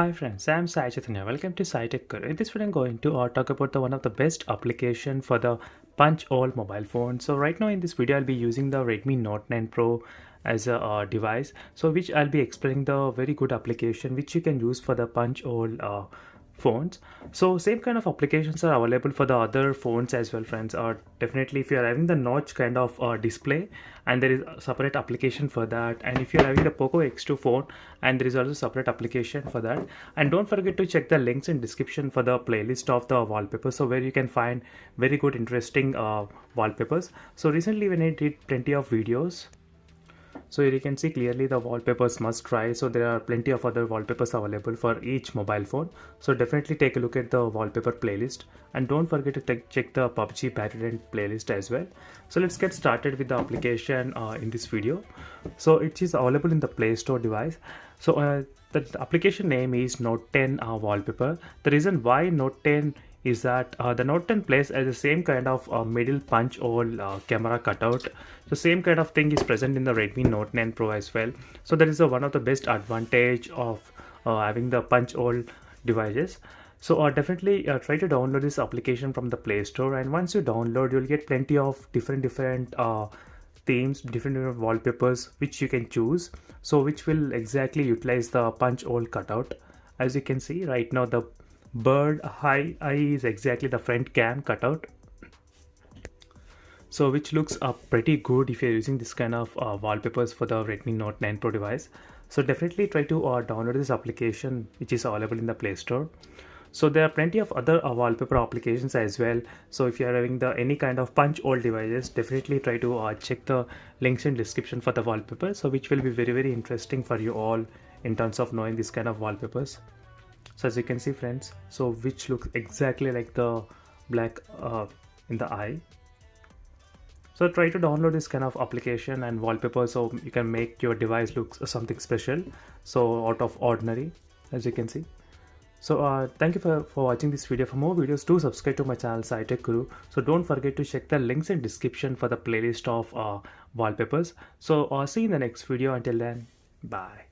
Hi friends, I'm Sai Chaitanya. Welcome to Sai Tech Guru. In this video, I'm going to talk about the one of the best application for the punch hole mobile phone. So right now in this video, I'll be using the Redmi Note 9 Pro as a device. So which I'll be explaining the very good application which you can use for the punch hole phones. So same kind of applications are available for the other phones as well, friends. Or definitely if you are having the notch kind of display, and there is a separate application for that. And if you're having the Poco X2 phone, and there is also separate application for that. And don't forget to check the links in description for the playlist of the wallpaper, so where you can find very good interesting wallpapers. So recently when I did plenty of videos, so here you can see clearly the wallpapers must try. So there are plenty of other wallpapers available for each mobile phone. So definitely take a look at the wallpaper playlist, and don't forget to check the PUBG Battlefront playlist as well. So let's get started with the application in this video. So it is available in the Play Store device. So the application name is Note 10 wallpaper. The reason why Note 10 is that the Note 10 plays as the same kind of middle punch hole camera cutout. So same kind of thing is present in the Redmi Note 9 Pro as well. So that is one of the best advantage of having the punch hole devices. So definitely try to download this application from the Play Store, and once you download, you'll get plenty of different themes, different wallpapers which you can choose. So which will exactly utilize the punch hole cutout. As you can see right now, the bird eye is exactly the front cam cutout, so which looks pretty good if you're using this kind of wallpapers for the Redmi Note 9 Pro device. So definitely try to download this application which is available in the Play Store. So there are plenty of other wallpaper applications as well. So if you are having the any kind of punch hole devices, definitely try to check the links in description for the wallpaper, so which will be very interesting for you all in terms of knowing this kind of wallpapers. So as you can see, friends, so which looks exactly like the black in the eye. So try to download this kind of application and wallpaper so you can make your device look something special, so out of ordinary, as you can see. So thank you for watching this video. For more videos, do subscribe to my channel Sai Tech Guru. So don't forget to check the links in description for the playlist of wallpapers. So see you in the next video. Until then, bye.